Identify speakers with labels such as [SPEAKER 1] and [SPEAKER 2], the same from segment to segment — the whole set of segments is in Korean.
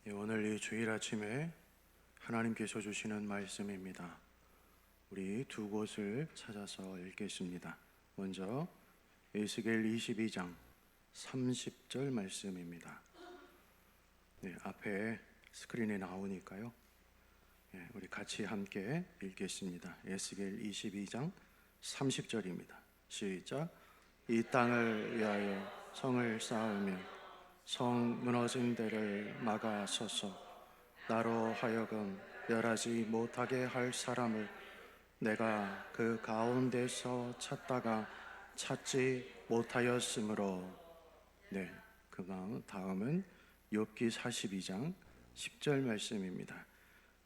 [SPEAKER 1] 오늘 이 주일 아침에 하나님께서 주시는 말씀입니다. 우리 두 곳을 찾아서 읽겠습니다. 먼저 에스겔 22장 30절 말씀입니다. 앞에 스크린에 나오니까요. 우리 같이 함께 읽겠습니다. 에스겔 22장 30절입니다. 시작. 이 땅을 위하여 성을 쌓으며 성 무너진 데를 막아서서 나로 하여금 멸하지 못하게 할 사람을 내가 그 가운데서 찾다가 찾지 못하였으므로. 그 다음은 욥기 42장 10절 말씀입니다.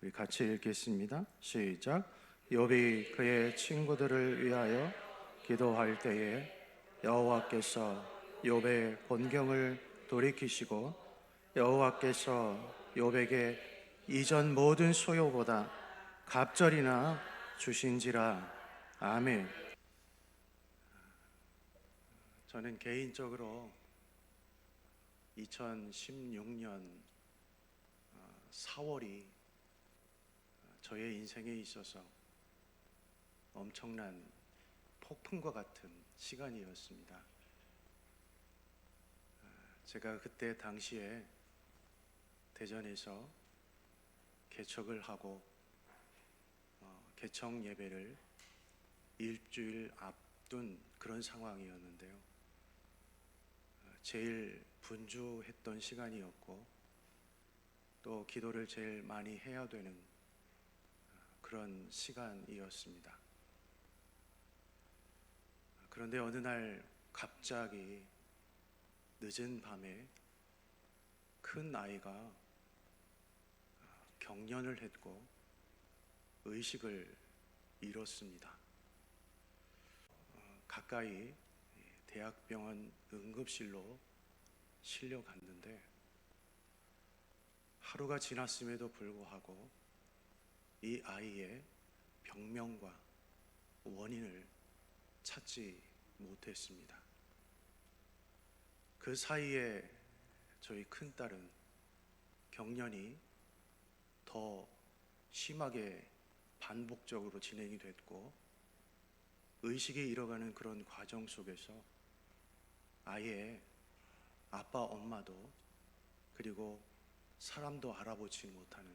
[SPEAKER 1] 우리 같이 읽겠습니다. 시작. 욥이 그의 친구들을 위하여 기도할 때에 여호와께서 욥의 곤경을 돌이키시고 여호와께서 욥에게 이전 모든 소요보다 갑절이나 주신지라. 아멘. 저는 개인적으로 2016년 4월이 저의 인생에 있어서 엄청난 폭풍과 같은 시간이었습니다. 제가 그때 당시에 대전에서 개척을 하고 개척 예배를 일주일 앞둔 그런 상황이었는데요. 제일 분주했던 시간이었고 또 기도를 제일 많이 해야 되는 그런 시간이었습니다. 그런데 어느 날 갑자기 늦은 밤에 큰 아이가 경련을 했고 의식을 잃었습니다. 가까이 대학병원 응급실로 실려갔는데 하루가 지났음에도 불구하고 이 아이의 병명과 원인을 찾지 못했습니다. 그 사이에 저희 큰딸은 경련이 더 심하게 반복적으로 진행이 됐고 의식이 잃어가는 그런 과정 속에서 아예 아빠 엄마도 그리고 사람도 알아보지 못하는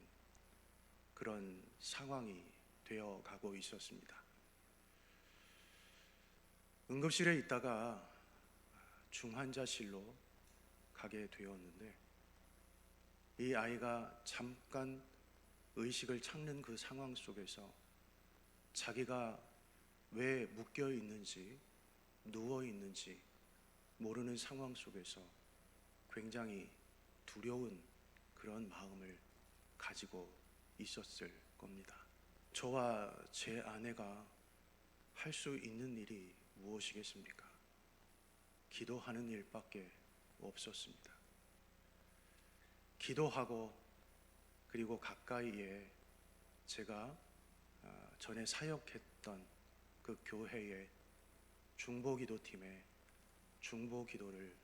[SPEAKER 1] 그런 상황이 되어 가고 있었습니다. 응급실에 있다가 중환자실로 가게 되었는데 이 아이가 잠깐 의식을 찾는 그 상황 속에서 자기가 왜 묶여 있는지 누워 있는지 모르는 상황 속에서 굉장히 두려운 그런 마음을 가지고 있었을 겁니다. 저와 제 아내가 할 수 있는 일이 무엇이겠습니까? 기도하는 일밖에 없었습니다. 기도하고 그리고 가까이에 제가 전에 사역했던 그 교회의 중보기도팀에 중보기도를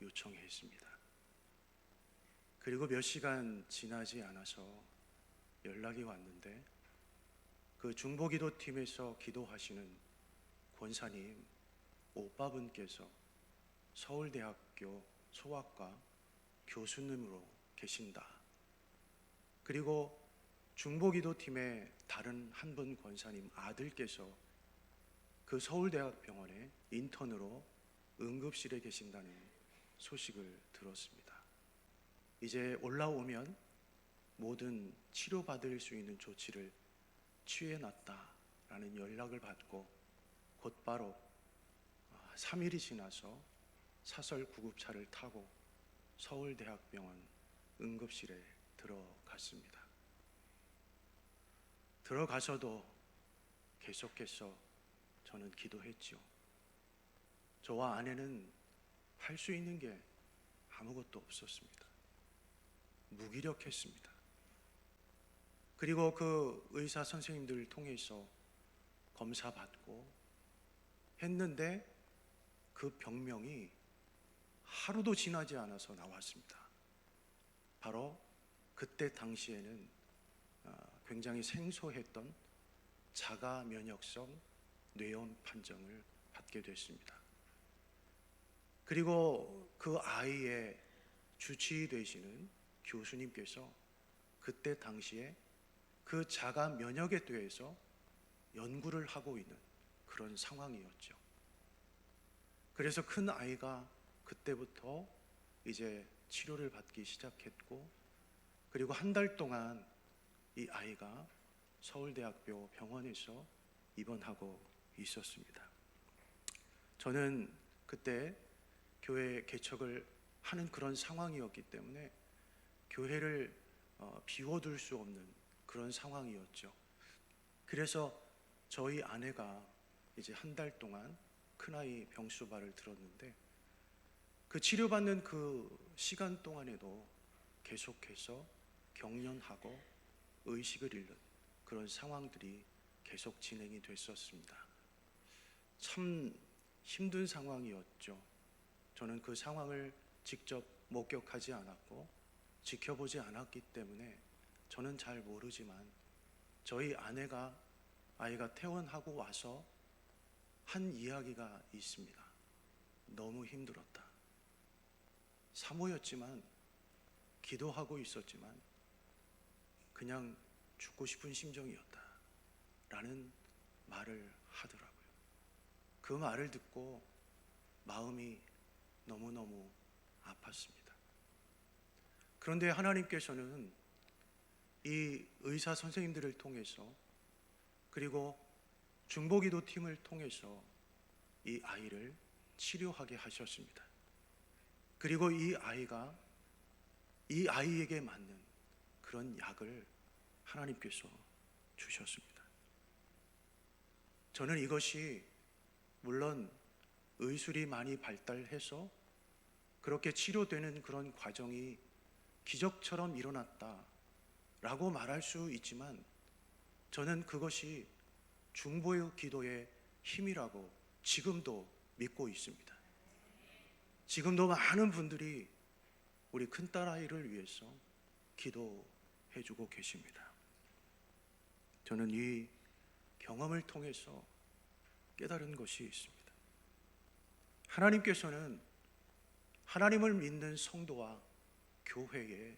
[SPEAKER 1] 요청했습니다. 그리고 몇 시간 지나지 않아서 연락이 왔는데 그 중보기도팀에서 기도하시는 권사님 오빠분께서 서울대학교 소아과 교수님으로 계신다. 그리고 중보기도팀의 다른 한 분 권사님 아들께서 그 서울대학병원에 인턴으로 응급실에 계신다는 소식을 들었습니다. 이제 올라오면 모든 치료받을 수 있는 조치를 취해놨다라는 연락을 받고 곧바로 3일이 지나서 사설 구급차를 타고 서울대학병원 응급실에 들어갔습니다. 들어가서도 계속해서 저는 기도했죠. 저와 아내는 할 수 있는 게 아무것도 없었습니다. 무기력했습니다. 그리고 그 의사 선생님들을 통해서 검사받고 했는데 그 병명이 하루도 지나지 않아서 나왔습니다. 바로 그때 당시에는 굉장히 생소했던 자가 면역성 뇌염 판정을 받게 됐습니다. 그리고 그 아이의 주치의 되시는 교수님께서 그때 당시에 그 자가 면역에 대해서 연구를 하고 있는 그런 상황이었죠. 그래서 큰 아이가 그때부터 이제 치료를 받기 시작했고, 그리고 한 달 동안 이 아이가 서울대학교 병원에서 입원하고 있었습니다. 저는 그때 교회 개척을 하는 그런 상황이었기 때문에 교회를 비워둘 수 없는 그런 상황이었죠. 그래서 저희 아내가 이제 한 달 동안 큰아이 병수발을 들었는데, 그 치료받는 그 시간 동안에도 계속해서 경련하고 의식을 잃는 그런 상황들이 계속 진행이 됐었습니다. 참 힘든 상황이었죠. 저는 그 상황을 직접 목격하지 않았고 지켜보지 않았기 때문에 저는 잘 모르지만, 저희 아내가 아이가 퇴원하고 와서 한 이야기가 있습니다. 너무 힘들었다. 사모였지만, 기도하고 있었지만 그냥 죽고 싶은 심정이었다 라는 말을 하더라고요. 그 말을 듣고 마음이 너무너무 아팠습니다. 그런데 하나님께서는 이 의사 선생님들을 통해서, 그리고 중보기도 팀을 통해서 이 아이를 치료하게 하셨습니다. 그리고 이 아이에게 맞는 그런 약을 하나님께서 주셨습니다. 저는 이것이 물론 의술이 많이 발달해서 그렇게 치료되는 그런 과정이 기적처럼 일어났다라고 말할 수 있지만, 저는 그것이 중보의 기도의 힘이라고 지금도 믿고 있습니다. 지금도 많은 분들이 우리 큰딸아이를 위해서 기도해주고 계십니다. 저는 이 경험을 통해서 깨달은 것이 있습니다. 하나님께서는 하나님을 믿는 성도와 교회에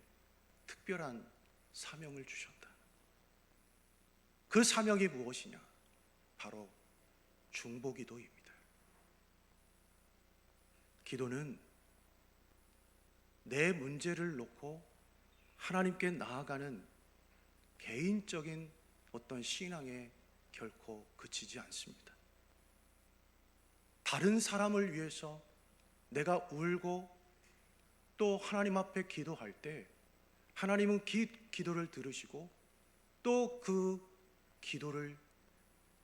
[SPEAKER 1] 특별한 사명을 주셨다. 그 사명이 무엇이냐? 바로 중보기도입니다. 기도는 내 문제를 놓고 하나님께 나아가는 개인적인 어떤 신앙에 결코 그치지 않습니다. 다른 사람을 위해서 내가 울고 또 하나님 앞에 기도할 때 하나님은 기도를 들으시고 또 그 기도를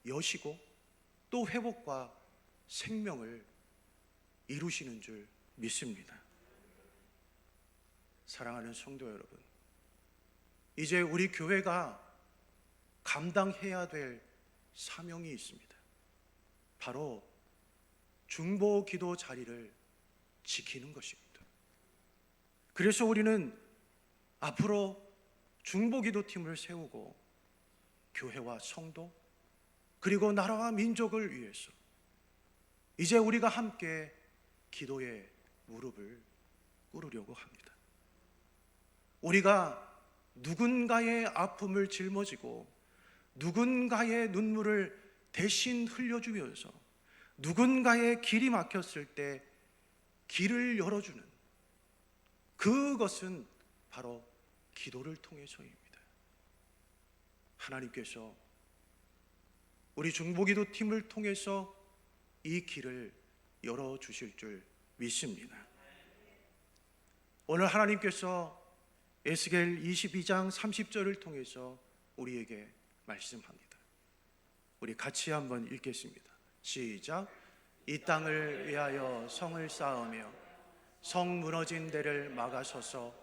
[SPEAKER 1] 여시고 또 회복과 생명을 이루시는 줄 믿습니다. 사랑하는 성도 여러분, 이제 우리 교회가 감당해야 될 사명이 있습니다. 바로 중보 기도 자리를 지키는 것입니다. 그래서 우리는 앞으로 중보 기도 팀을 세우고 교회와 성도 그리고 나라와 민족을 위해서 이제 우리가 함께 기도의 무릎을 꿇으려고 합니다. 우리가 누군가의 아픔을 짊어지고 누군가의 눈물을 대신 흘려주면서 누군가의 길이 막혔을 때 길을 열어주는, 그것은 바로 기도를 통해서입니다. 하나님께서 우리 중보기도 팀을 통해서 이 길을 열어주실 줄 믿습니다. 오늘 하나님께서 에스겔 22장 30절을 통해서 우리에게 말씀합니다. 우리 같이 한번 읽겠습니다. 시작. 이 땅을 위하여 성을 쌓으며 성 무너진 데를 막아서서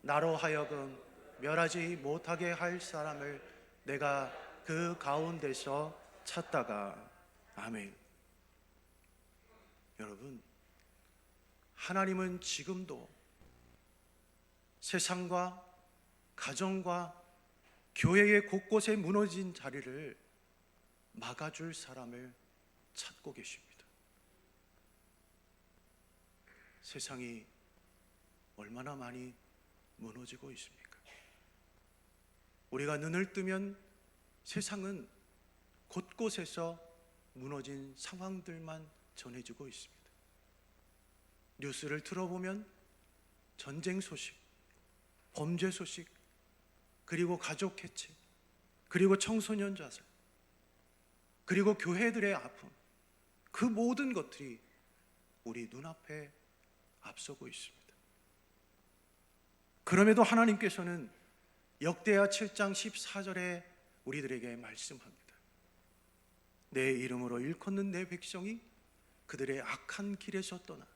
[SPEAKER 1] 나로 하여금 멸하지 못하게 할 사람을 내가 그 가운데서 찾다가. 아멘. 여러분, 하나님은 지금도 세상과 가정과 교회의 곳곳에 무너진 자리를 막아줄 사람을 찾고 계십니다. 세상이 얼마나 많이 무너지고 있습니까? 우리가 눈을 뜨면 세상은 곳곳에서 무너진 상황들만 전해지고 있습니다. 뉴스를 들어보면 전쟁 소식, 범죄 소식, 그리고 가족 해체, 그리고 청소년 자살, 그리고 교회들의 아픔, 그 모든 것들이 우리 눈앞에 앞서고 있습니다. 그럼에도 하나님께서는 역대하 7장 14절에 우리들에게 말씀합니다. 내 이름으로 일컫는 내 백성이 그들의 악한 길에서 떠나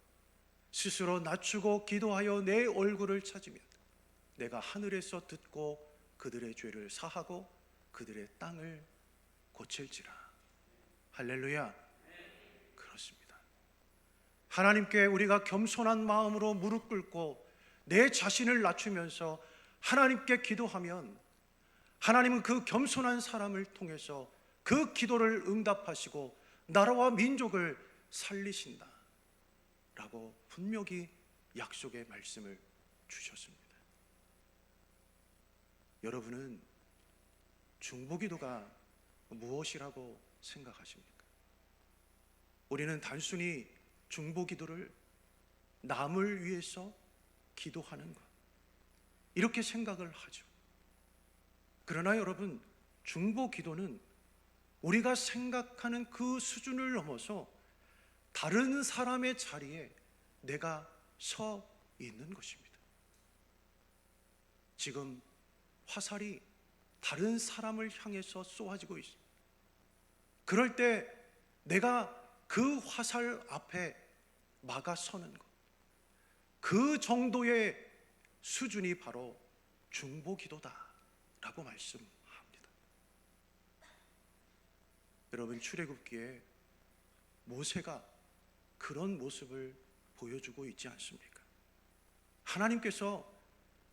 [SPEAKER 1] 스스로 낮추고 기도하여 내 얼굴을 찾으면 내가 하늘에서 듣고 그들의 죄를 사하고 그들의 땅을 고칠지라. 할렐루야. 그렇습니다. 하나님께 우리가 겸손한 마음으로 무릎 꿇고 내 자신을 낮추면서 하나님께 기도하면 하나님은 그 겸손한 사람을 통해서 그 기도를 응답하시고 나라와 민족을 살리신다 라고 분명히 약속의 말씀을 주셨습니다. 여러분은 중보기도가 무엇이라고 생각하십니까? 우리는 단순히 중보기도를 남을 위해서 기도하는 것, 이렇게 생각을 하죠. 그러나 여러분, 중보기도는 우리가 생각하는 그 수준을 넘어서 다른 사람의 자리에 내가 서 있는 것입니다. 지금 화살이 다른 사람을 향해서 쏘아지고 있습니다. 그럴 때 내가 그 화살 앞에 막아서는 것, 그 정도의 수준이 바로 중보기도다라고 말씀합니다. 여러분, 출애굽기에 모세가 그런 모습을 보여주고 있지 않습니까? 하나님께서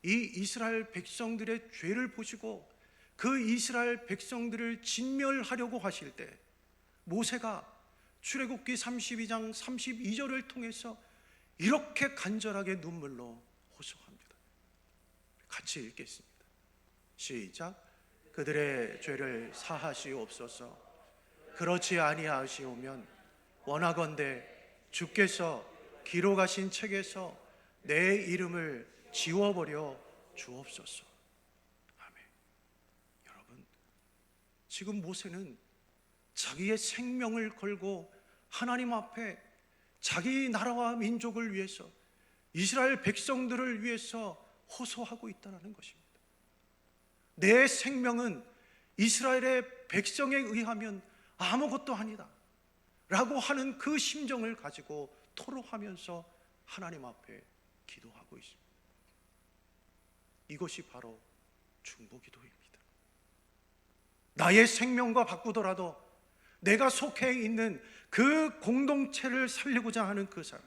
[SPEAKER 1] 이 이스라엘 백성들의 죄를 보시고 그 이스라엘 백성들을 진멸하려고 하실 때 모세가 출애굽기 32장 32절을 통해서 이렇게 간절하게 눈물로 호소합니다. 같이 읽겠습니다. 시작. 그들의 죄를 사하시옵소서. 그렇지 아니하시오면 원하건대 주께서 기록하신 책에서 내 이름을 지워버려 주옵소서. 아멘. 여러분, 지금 모세는 자기의 생명을 걸고 하나님 앞에 자기 나라와 민족을 위해서, 이스라엘 백성들을 위해서 호소하고 있다는 것입니다. 내 생명은 이스라엘의 백성에 의하면 아무것도 아니다 라고 하는 그 심정을 가지고 토로하면서 하나님 앞에 기도하고 있습니다. 이것이 바로 중보기도입니다. 나의 생명과 바꾸더라도 내가 속해 있는 그 공동체를 살리고자 하는 그 사랑,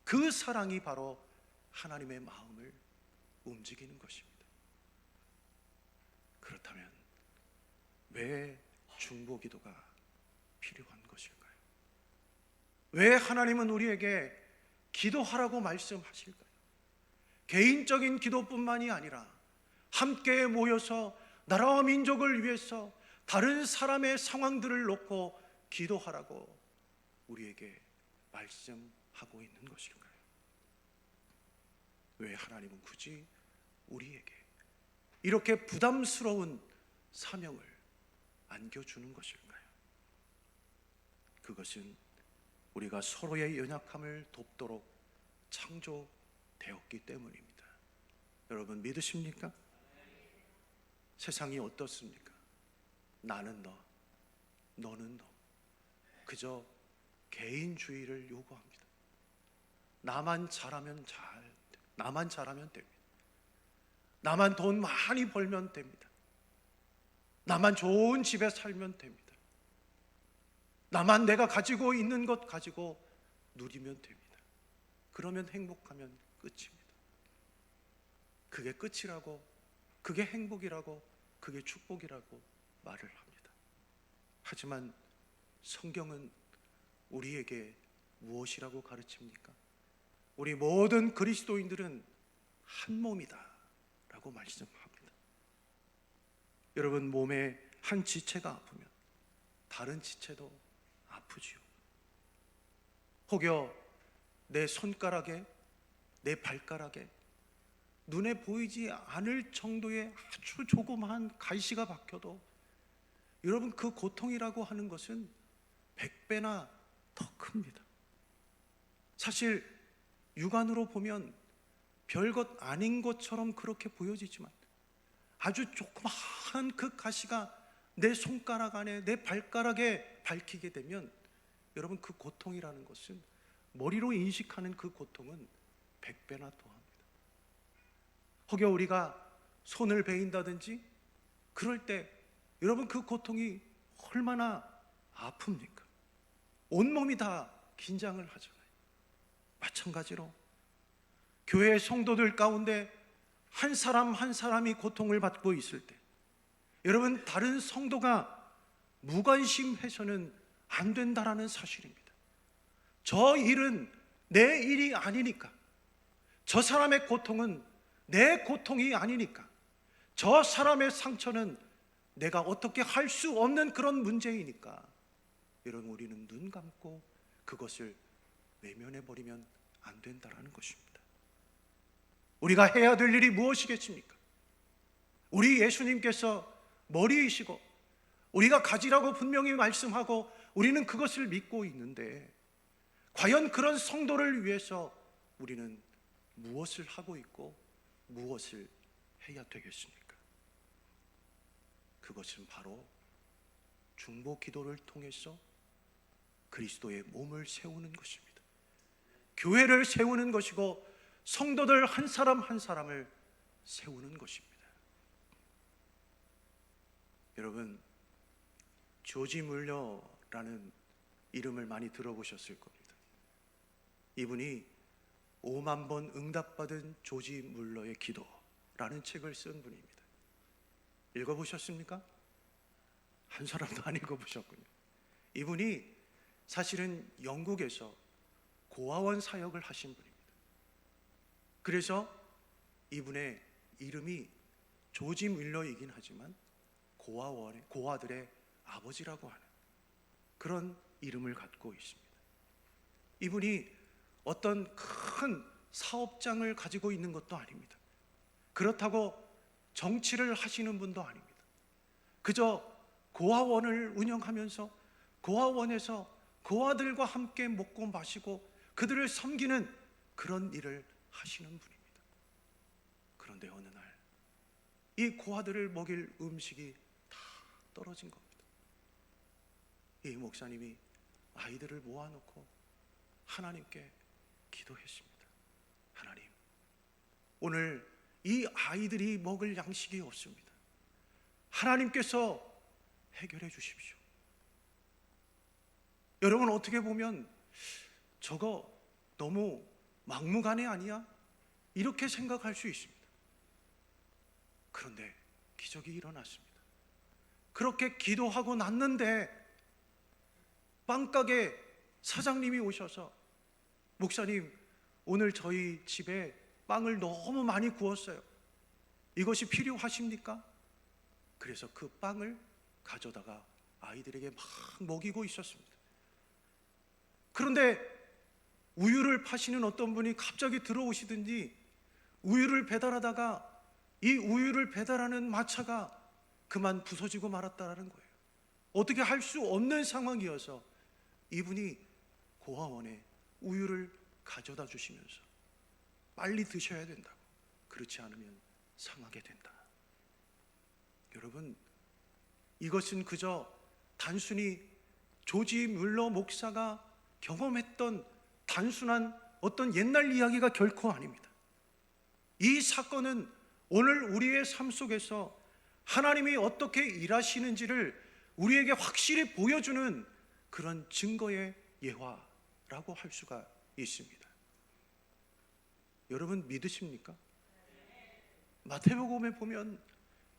[SPEAKER 1] 그 사랑이 바로 하나님의 마음을 움직이는 것입니다. 그렇다면 왜 중보기도가 필요한 것일까요? 왜 하나님은 우리에게 기도하라고 말씀하실까요? 개인적인 기도뿐만이 아니라 함께 모여서 나라와 민족을 위해서 다른 사람의 상황들을 놓고 기도하라고 우리에게 말씀하고 있는 것일까요? 왜 하나님은 굳이 우리에게 이렇게 부담스러운 사명을 안겨주는 것일까요? 그것은 우리가 서로의 연약함을 돕도록 창조되었기 때문입니다. 여러분 믿으십니까? 세상이 어떻습니까? 나는 너, 너는 너. 그저 개인주의를 요구합니다. 나만 잘하면 나만 잘하면 됩니다. 나만 돈 많이 벌면 됩니다. 나만 좋은 집에 살면 됩니다. 나만 내가 가지고 있는 것 가지고 누리면 됩니다. 그러면 행복하면 끝입니다. 그게 끝이라고 그게 행복이라고, 그게 축복이라고 말을 합니다. 하지만 성경은 우리에게 무엇이라고 가르칩니까? 우리 모든 그리스도인들은 한 몸이다 라고 말씀합니다. 여러분, 몸의 한 지체가 아프면 다른 지체도 아프지요. 혹여 내 손가락에, 내 발가락에 눈에 보이지 않을 정도의 아주 조그마한 가시가 박혀도 여러분, 그 고통이라고 하는 것은 100배나 더 큽니다. 사실 육안으로 보면 별것 아닌 것처럼 그렇게 보여지지만 아주 조그마한 그 가시가 내 손가락 안에, 내 발가락에 밝히게 되면 여러분, 그 고통이라는 것은, 머리로 인식하는 그 고통은 100배나 더 합니다. 혹여 우리가 손을 베인다든지 그럴 때 여러분, 그 고통이 얼마나 아픕니까? 온몸이 다 긴장을 하잖아요. 마찬가지로 교회의 성도들 가운데 한 사람 한 사람이 고통을 받고 있을 때 여러분, 다른 성도가 무관심해서는 안 된다라는 사실입니다. 저 일은 내 일이 아니니까, 저 사람의 고통은 내 고통이 아니니까, 저 사람의 상처는 내가 어떻게 할 수 없는 그런 문제이니까 여러분, 우리는 눈 감고 그것을 외면해 버리면 안 된다라는 것입니다. 우리가 해야 될 일이 무엇이겠습니까? 우리 예수님께서 머리이시고 우리가 가지라고 분명히 말씀하고 우리는 그것을 믿고 있는데, 과연 그런 성도를 위해서 우리는 무엇을 하고 있고 무엇을 해야 되겠습니까? 그것은 바로 중보 기도를 통해서 그리스도의 몸을 세우는 것입니다. 교회를 세우는 것이고 성도들 한 사람 한 사람을 세우는 것입니다. 여러분, 조지 물러라는 이름을 많이 들어보셨을 겁니다. 이분이 5만 번 응답받은 조지 물러의 기도라는 책을 쓴 분입니다. 읽어보셨습니까? 한 사람도 안 읽어보셨군요. 이분이 사실은 영국에서 고아원 사역을 하신 분입니다. 그래서 이분의 이름이 조지 물러이긴 하지만 고아들의 아버지라고 하는 그런 이름을 갖고 있습니다. 이분이 어떤 큰 사업장을 가지고 있는 것도 아닙니다. 그렇다고 정치를 하시는 분도 아닙니다. 그저 고아원을 운영하면서 고아원에서 고아들과 함께 먹고 마시고 그들을 섬기는 그런 일을 하시는 분입니다. 그런데 어느 날 이 고아들을 먹일 음식이 다 떨어진 겁니다. 이 목사님이 아이들을 모아놓고 하나님께 기도했습니다. 하나님, 오늘 이 아이들이 먹을 양식이 없습니다. 하나님께서 해결해 주십시오. 여러분, 어떻게 보면 저거 너무 막무가내 아니야? 이렇게 생각할 수 있습니다. 그런데 기적이 일어났습니다. 그렇게 기도하고 났는데 빵가게 사장님이 오셔서, 목사님, 오늘 저희 집에 빵을 너무 많이 구웠어요. 이것이 필요하십니까? 그래서 그 빵을 가져다가 아이들에게 막 먹이고 있었습니다. 그런데 우유를 파시는 어떤 분이 갑자기 들어오시든지 우유를 배달하다가 이 우유를 배달하는 마차가 그만 부서지고 말았다는 거예요. 어떻게 할 수 없는 상황이어서 이분이 고아원에 우유를 가져다 주시면서 빨리 드셔야 된다고, 그렇지 않으면 상하게 된다. 여러분, 이것은 그저 단순히 조지 물러 목사가 경험했던 단순한 어떤 옛날 이야기가 결코 아닙니다. 이 사건은 오늘 우리의 삶 속에서 하나님이 어떻게 일하시는지를 우리에게 확실히 보여주는 그런 증거의 예화라고 할 수가 있습니다. 여러분, 믿으십니까? 마태복음에 보면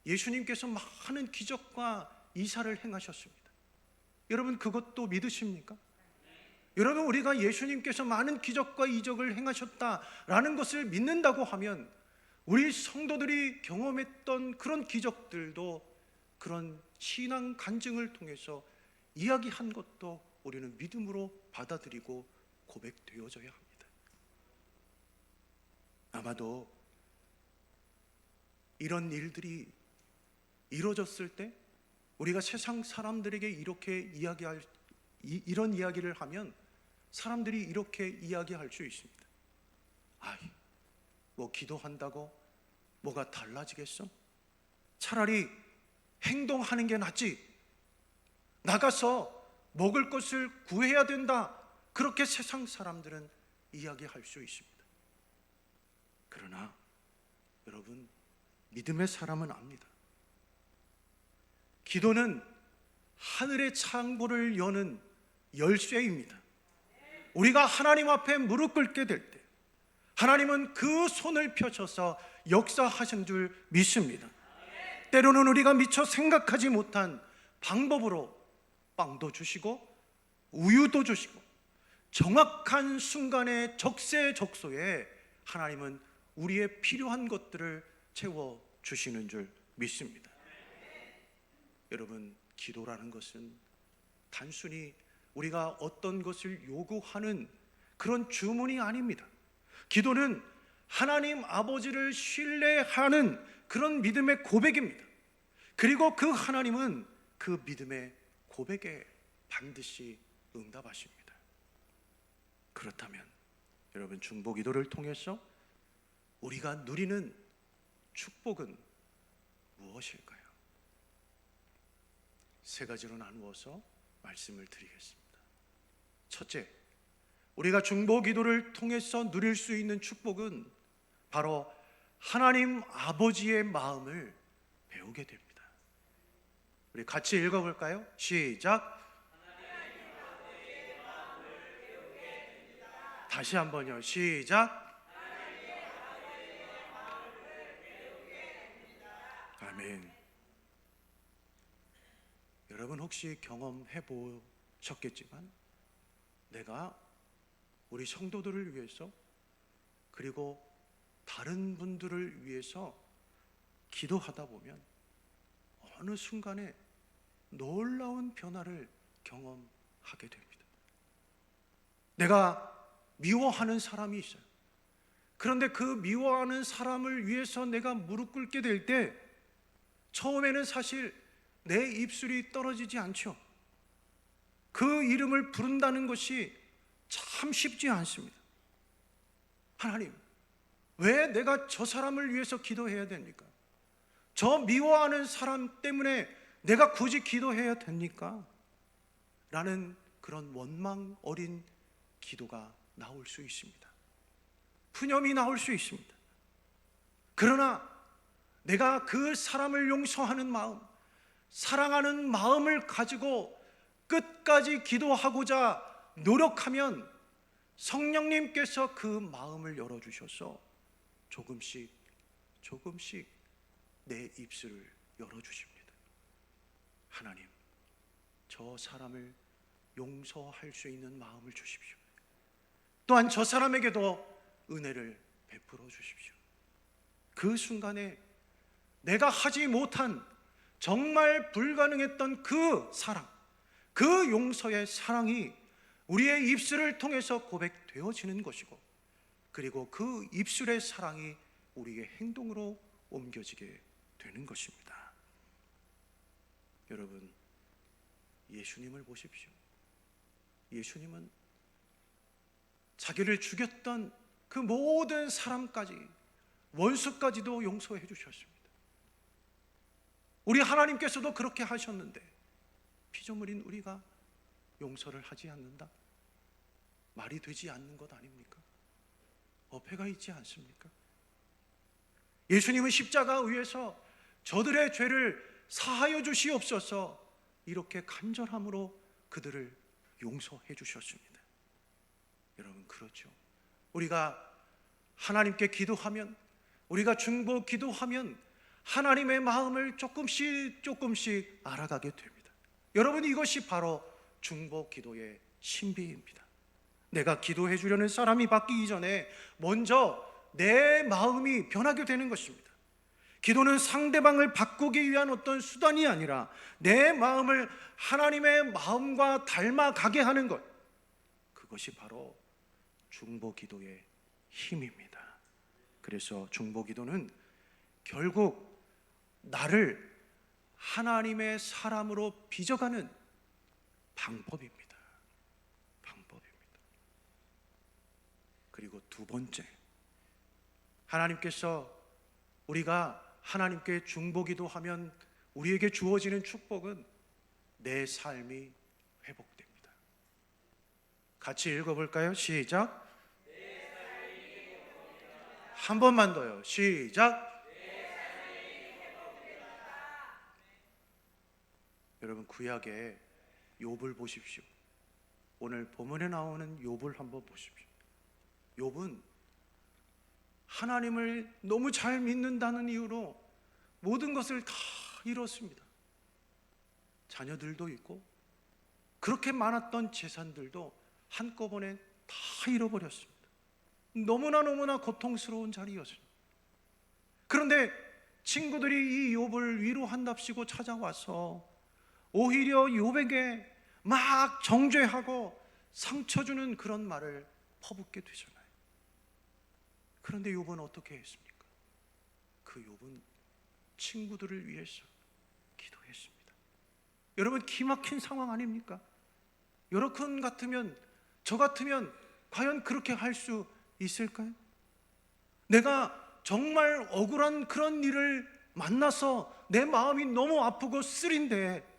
[SPEAKER 1] 예수님께서 많은 기적과 이사를 행하셨습니다. 여러분 그것도 믿으십니까? 여러분 우리가 예수님께서 많은 기적과 이적을 행하셨다라는 것을 믿는다고 하면 우리 성도들이 경험했던 그런 기적들도 그런 신앙 간증을 통해서 이야기한 것도 우리는 믿음으로 받아들이고 고백되어져야 합니다. 아마도 이런 일들이 이루어졌을 때 우리가 세상 사람들에게 이런 이야기를 하면 사람들이 이렇게 이야기할 수 있습니다. 아이, 뭐 기도한다고 뭐가 달라지겠어? 차라리 행동하는 게 낫지. 나가서 먹을 것을 구해야 된다. 그렇게 세상 사람들은 이야기할 수 있습니다. 그러나 여러분, 믿음의 사람은 압니다. 기도는 하늘의 창고를 여는 열쇠입니다. 우리가 하나님 앞에 무릎 꿇게 될 때 하나님은 그 손을 펴셔서 역사하신 줄 믿습니다. 때로는 우리가 미처 생각하지 못한 방법으로 빵도 주시고 우유도 주시고 정확한 순간의 적세적소에 하나님은 우리의 필요한 것들을 채워주시는 줄 믿습니다. 여러분, 기도라는 것은 단순히 우리가 어떤 것을 요구하는 그런 주문이 아닙니다. 기도는 하나님 아버지를 신뢰하는 그런 믿음의 고백입니다. 그리고 그 하나님은 그 믿음의 고백에 반드시 응답하십니다. 그렇다면 여러분, 중보 기도를 통해서 우리가 누리는 축복은 무엇일까요? 세 가지로 나누어서 말씀을 드리겠습니다. 첫째, 우리가 중보 기도를 통해서 누릴 수 있는 축복은 바로 하나님 아버지의 마음을 배우게 됩니다. 우리 같이 읽어볼까요? 시작. 다시 한번요. 시작. 아멘. 여러분 혹시 경험해 보셨겠지만 내가 우리 성도들을 위해서 그리고 다른 분들을 위해서 기도하다 보면 어느 순간에 놀라운 변화를 경험하게 됩니다. 내가 미워하는 사람이 있어요. 그런데 그 미워하는 사람을 위해서 내가 무릎 꿇게 될 때 처음에는 사실 내 입술이 떨어지지 않죠. 그 이름을 부른다는 것이 참 쉽지 않습니다. 하나님, 왜 내가 저 사람을 위해서 기도해야 됩니까? 저 미워하는 사람 때문에 내가 굳이 기도해야 됩니까? 라는 그런 원망 어린 기도가 나올 수 있습니다. 푸념이 나올 수 있습니다. 그러나 내가 그 사람을 용서하는 마음, 사랑하는 마음을 가지고 끝까지 기도하고자 노력하면 성령님께서 그 마음을 열어주셔서 조금씩 내 입술을 열어주십니다. 하나님, 저 사람을 용서할 수 있는 마음을 주십시오. 또한 저 사람에게도 은혜를 베풀어 주십시오. 그 순간에 내가 하지 못한 정말 불가능했던 그 사랑, 그 용서의 사랑이 우리의 입술을 통해서 고백되어지는 것이고, 그리고 그 입술의 사랑이 우리의 행동으로 옮겨지게 되는 것입니다. 여러분, 예수님을 보십시오. 예수님은 자기를 죽였던 그 모든 사람까지, 원수까지도 용서해 주셨습니다. 우리 하나님께서도 그렇게 하셨는데 피조물인 우리가 용서를 하지 않는다? 말이 되지 않는 것 아닙니까? 어폐가 있지 않습니까? 예수님은 십자가 위에서 저들의 죄를 사하여 주시옵소서 이렇게 간절함으로 그들을 용서해 주셨습니다. 여러분, 그렇죠. 우리가 하나님께 기도하면, 우리가 중보 기도하면 하나님의 마음을 조금씩 알아가게 됩니다. 여러분, 이것이 바로 중보 기도의 신비입니다. 내가 기도해 주려는 사람이 바뀌기 전에 먼저 내 마음이 변하게 되는 것입니다. 기도는 상대방을 바꾸기 위한 어떤 수단이 아니라 내 마음을 하나님의 마음과 닮아가게 하는 것, 그것이 바로 중보 기도의 힘입니다. 그래서 중보 기도는 결국 나를 하나님의 사람으로 빚어가는 방법입니다. 그리고 두 번째, 하나님께서 우리가 하나님께 중보기도 하면 우리에게 주어지는 축복은 내 삶이 회복됩니다. 같이 읽어볼까요? 시작. 한 번만 더요. 시작. 여러분, 구약의 욥을 보십시오. 오늘 본문에 나오는 욥을 한번 보십시오. 욥은 하나님을 너무 잘 믿는다는 이유로 모든 것을 다 잃었습니다. 자녀들도 있고 그렇게 많았던 재산들도 한꺼번에 다 잃어버렸습니다. 너무나 고통스러운 자리였습니다. 그런데 친구들이 이 욥을 위로한답시고 찾아와서 오히려 욥에게 막 정죄하고 상처 주는 그런 말을 퍼붓게 되잖아요. 그런데 욥은 어떻게 했습니까? 그 욥은 친구들을 위해서 기도했습니다. 여러분, 기막힌 상황 아닙니까? 여러분 같으면, 저 같으면 과연 그렇게 할 수 있을까요? 내가 정말 억울한 그런 일을 만나서 내 마음이 너무 아프고 쓰린데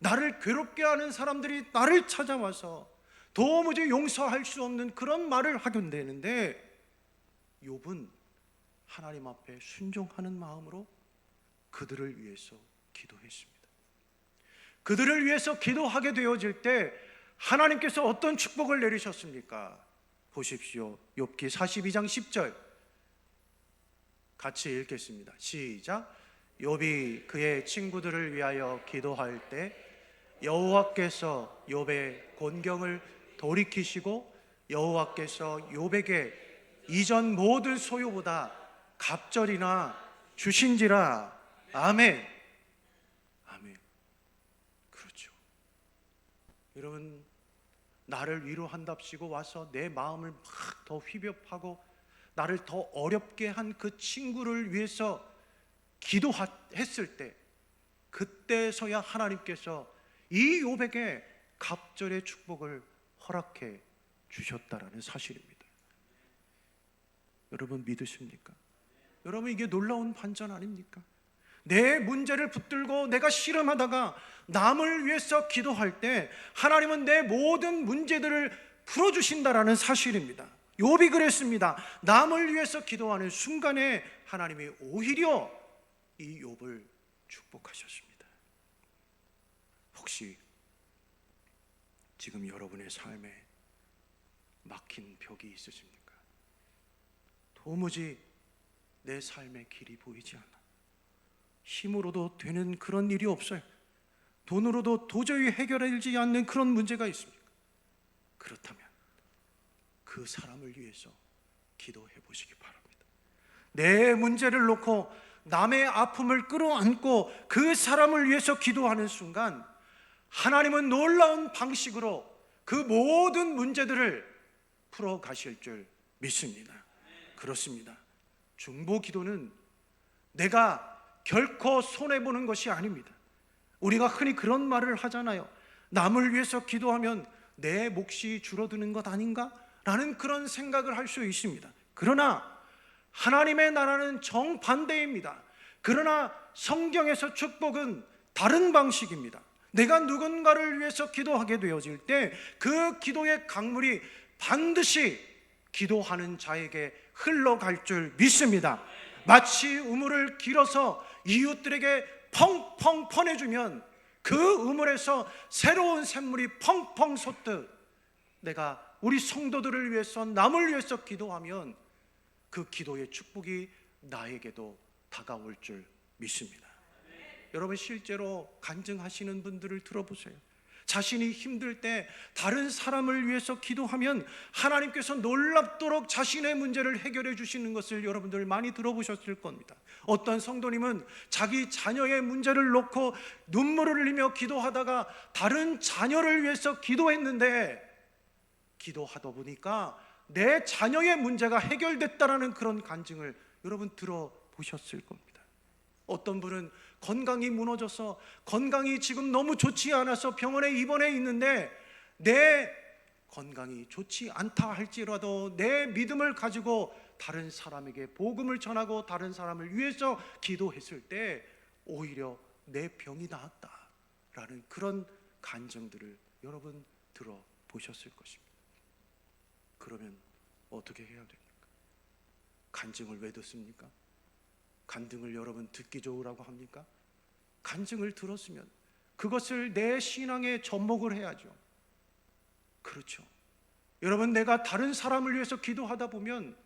[SPEAKER 1] 나를 괴롭게 하는 사람들이 나를 찾아와서 도무지 용서할 수 없는 그런 말을 하게 되는데, 욥은 하나님 앞에 순종하는 마음으로 그들을 위해서 기도했습니다. 그들을 위해서 기도하게 되어질 때 하나님께서 어떤 축복을 내리셨습니까? 보십시오. 욥기 42장 10절 같이 읽겠습니다. 시작. 욥이 그의 친구들을 위하여 기도할 때 여호와께서 욥의 곤경을 돌이키시고 여호와께서 욥에게 이전 모든 소유보다 갑절이나 주신지라. 아멘. 아멘. 그렇죠. 여러분, 나를 위로한답시고 와서 내 마음을 막 더 휘벼파고 나를 더 어렵게 한 그 친구를 위해서 기도했을 때, 그때서야 하나님께서 이 욥에게 갑절의 축복을 허락해 주셨다라는 사실입니다. 여러분, 믿으십니까? 여러분, 이게 놀라운 반전 아닙니까? 내 문제를 붙들고 내가 씨름하다가 남을 위해서 기도할 때 하나님은 내 모든 문제들을 풀어주신다라는 사실입니다. 욥이 그랬습니다. 남을 위해서 기도하는 순간에 하나님이 오히려 이 욥을 축복하셨습니다. 혹시 지금 여러분의 삶에 막힌 벽이 있으십니까? 도무지 내 삶의 길이 보이지 않아. 힘으로도 되는 그런 일이 없어요. 돈으로도 도저히 해결되지 않는 그런 문제가 있습니까? 그렇다면 그 사람을 위해서 기도해 보시기 바랍니다. 내 문제를 놓고 남의 아픔을 끌어안고 그 사람을 위해서 기도하는 순간 하나님은 놀라운 방식으로 그 모든 문제들을 풀어 가실 줄 믿습니다. 그렇습니다. 중보 기도는 내가 결코 손해보는 것이 아닙니다. 우리가 흔히 그런 말을 하잖아요. 남을 위해서 기도하면 내 몫이 줄어드는 것 아닌가? 라는 그런 생각을 할 수 있습니다. 그러나 하나님의 나라는 정반대입니다. 그러나 성경에서 축복은 다른 방식입니다. 내가 누군가를 위해서 기도하게 되어질 때 그 기도의 강물이 반드시 기도하는 자에게 흘러갈 줄 믿습니다. 마치 우물을 길어서 이웃들에게 펑펑 퍼내주면 그 우물에서 새로운 샘물이 펑펑 솟듯 내가 우리 성도들을 위해서, 남을 위해서 기도하면 그 기도의 축복이 나에게도 다가올 줄 믿습니다. 여러분 실제로 간증하시는 분들을 들어보세요. 자신이 힘들 때 다른 사람을 위해서 기도하면 하나님께서 놀랍도록 자신의 문제를 해결해 주시는 것을 여러분들 많이 들어보셨을 겁니다. 어떤 성도님은 자기 자녀의 문제를 놓고 눈물을 흘리며 기도하다가 다른 자녀를 위해서 기도했는데 기도하다 보니까 내 자녀의 문제가 해결됐다라는 그런 간증을 여러분 들어보셨을 겁니다. 어떤 분은 건강이 무너져서 건강이 지금 너무 좋지 않아서 병원에 입원해 있는데 내 건강이 좋지 않다 할지라도 내 믿음을 가지고 다른 사람에게 복음을 전하고 다른 사람을 위해서 기도했을 때 오히려 내 병이 나았다라는 그런 간증들을 여러분 들어보셨을 것입니다. 그러면 어떻게 해야 됩니까? 간증을 왜 듣습니까? 간증을 여러분 듣기 좋으라고 합니까? 간증을 들었으면 그것을 내 신앙의 접목을 해야죠. 그렇죠. 여러분 내가 다른 사람을 위해서 기도하다 보면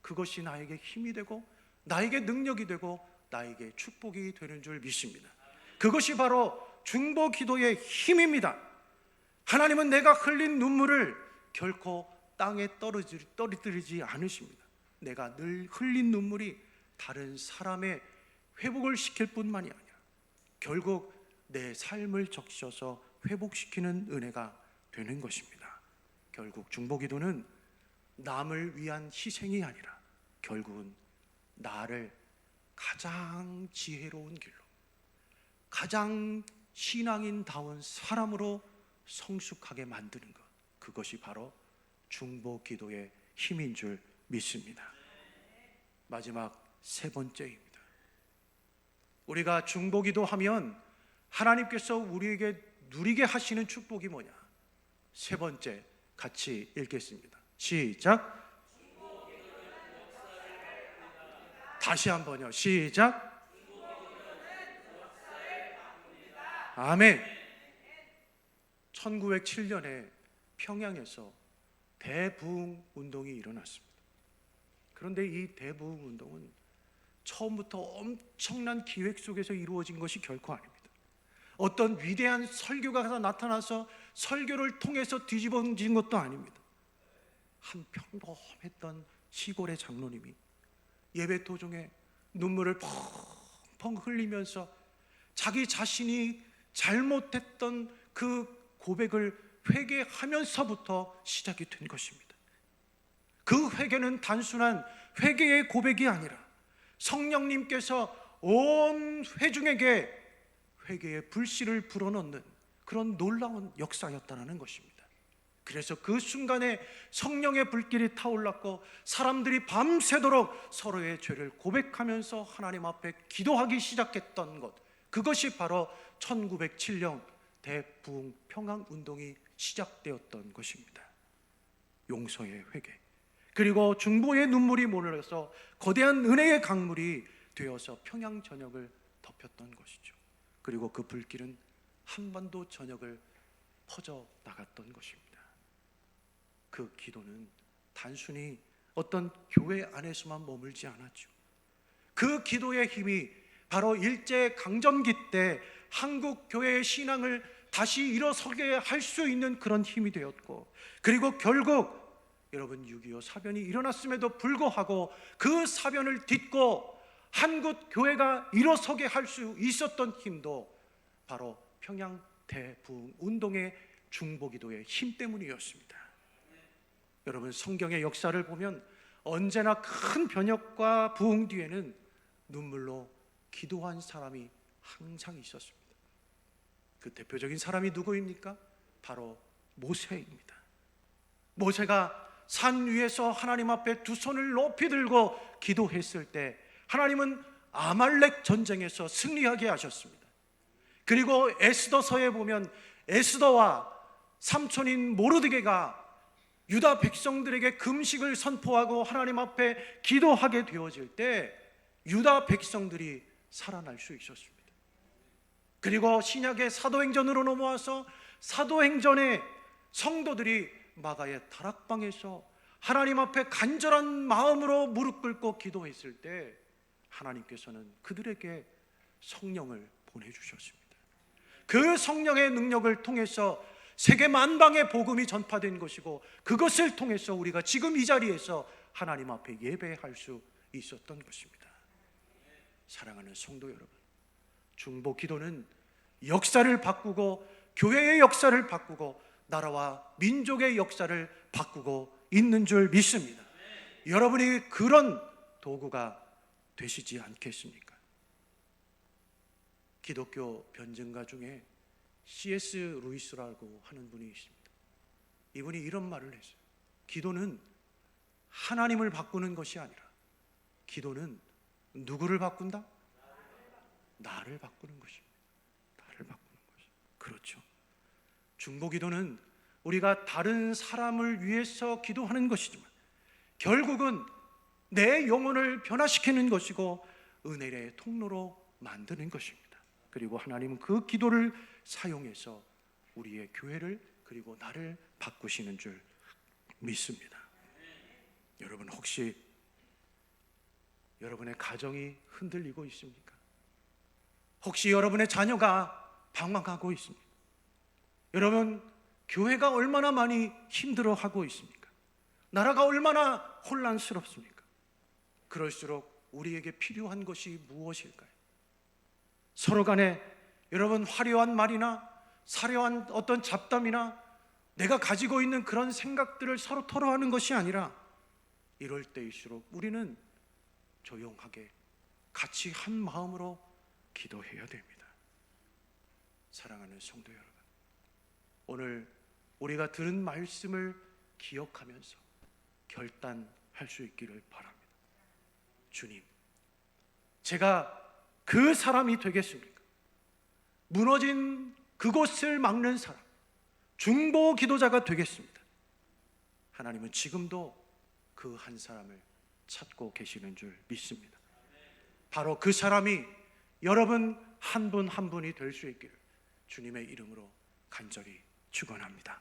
[SPEAKER 1] 그것이 나에게 힘이 되고 나에게 능력이 되고 나에게 축복이 되는 줄 믿습니다. 그것이 바로 중보 기도의 힘입니다. 하나님은 내가 흘린 눈물을 결코 땅에 떨어뜨리지 않으십니다. 내가 늘 흘린 눈물이 다른 사람의 회복을 시킬 뿐만이 아니라 결국 내 삶을 적셔서 회복시키는 은혜가 되는 것입니다. 결국 중보기도는 남을 위한 희생이 아니라 결국은 나를 가장 지혜로운 길로, 가장 신앙인다운 사람으로 성숙하게 만드는 것, 그것이 바로 중보기도의 힘인 줄 믿습니다. 마지막 세 번째입니다. 우리가 중보기도 하면 하나님께서 우리에게 누리게 하시는 축복이 뭐냐? 세 번째 같이 읽겠습니다. 시작. 다시 한번요. 시작. 아멘. 1907년에 평양에서 대부흥 운동이 일어났습니다. 그런데 이 대부흥 운동은 처음부터 엄청난 기획 속에서 이루어진 것이 결코 아닙니다. 어떤 위대한 설교가가 나타나서 설교를 통해서 뒤집어진 것도 아닙니다. 한 평범했던 시골의 장로님이 예배 도중에 눈물을 펑펑 흘리면서 자기 자신이 잘못했던 그 고백을 회개하면서부터 시작이 된 것입니다. 그 회개는 단순한 회개의 고백이 아니라 성령님께서 온 회중에게 회개의 불씨를 불어넣는 그런 놀라운 역사였다는 것입니다. 그래서 그 순간에 성령의 불길이 타올랐고 사람들이 밤새도록 서로의 죄를 고백하면서 하나님 앞에 기도하기 시작했던 것, 그것이 바로 1907년 대부흥 평양운동이 시작되었던 것입니다. 용서의 회개, 그리고 중보의 눈물이 몰려서 거대한 은혜의 강물이 되어서 평양 전역을 덮였던 것이죠. 그리고 그 불길은 한반도 전역을 퍼져 나갔던 것입니다. 그 기도는 단순히 어떤 교회 안에서만 머물지 않았죠. 그 기도의 힘이 바로 일제강점기 때 한국 교회의 신앙을 다시 일어서게 할 수 있는 그런 힘이 되었고, 그리고 결국 여러분 6.25 사변이 일어났음에도 불구하고 그 사변을 딛고 한국 교회가 일어서게 할 수 있었던 힘도 바로 평양 대부흥 운동의 중보기도의 힘 때문이었습니다. 여러분 성경의 역사를 보면 언제나 큰 변혁과 부흥 뒤에는 눈물로 기도한 사람이 항상 있었습니다. 그 대표적인 사람이 누구입니까? 바로 모세입니다. 모세가 산 위에서 하나님 앞에 두 손을 높이 들고 기도했을 때 하나님은 아말렉 전쟁에서 승리하게 하셨습니다. 그리고 에스더서에 보면 에스더와 삼촌인 모르드게가 유다 백성들에게 금식을 선포하고 하나님 앞에 기도하게 되어질 때 유다 백성들이 살아날 수 있었습니다. 그리고 신약의 사도행전으로 넘어와서 사도행전의 성도들이 마가의 다락방에서 하나님 앞에 간절한 마음으로 무릎 꿇고 기도했을 때 하나님께서는 그들에게 성령을 보내주셨습니다. 그 성령의 능력을 통해서 세계 만방의 복음이 전파된 것이고, 그것을 통해서 우리가 지금 이 자리에서 하나님 앞에 예배할 수 있었던 것입니다. 사랑하는 성도 여러분, 중보 기도는 역사를 바꾸고 교회의 역사를 바꾸고 나라와 민족의 역사를 바꾸고 있는 줄 믿습니다. 여러분이 그런 도구가 되시지 않겠습니까? 기독교 변증가 중에 C.S. 루이스라고 하는 분이 있습니다. 이분이 이런 말을 했어요. 기도는 하나님을 바꾸는 것이 아니라, 기도는 누구를 바꾼다? 나를 바꾸는 것입니다. 나를 바꾸는 것입니다. 그렇죠. 중보 기도는 우리가 다른 사람을 위해서 기도하는 것이지만 결국은 내 영혼을 변화시키는 것이고 은혜의 통로로 만드는 것입니다. 그리고 하나님은 그 기도를 사용해서 우리의 교회를 그리고 나를 바꾸시는 줄 믿습니다. 여러분, 혹시 여러분의 가정이 흔들리고 있습니까? 혹시 여러분의 자녀가 방황하고 있습니까? 여러분, 교회가 얼마나 많이 힘들어하고 있습니까? 나라가 얼마나 혼란스럽습니까? 그럴수록 우리에게 필요한 것이 무엇일까요? 서로 간에 여러분, 화려한 말이나 사려한 어떤 잡담이나 내가 가지고 있는 그런 생각들을 서로 토로하는 것이 아니라, 이럴 때일수록 우리는 조용하게 같이 한 마음으로 기도해야 됩니다. 사랑하는 성도 여러분, 오늘 우리가 들은 말씀을 기억하면서 결단할 수 있기를 바랍니다. 주님, 제가 그 사람이 되겠습니까? 무너진 그곳을 막는 사람, 중보 기도자가 되겠습니다. 하나님은 지금도 그 한 사람을 찾고 계시는 줄 믿습니다. 바로 그 사람이 여러분 한 분 한 분이 될 수 있기를 주님의 이름으로 간절히 축원합니다.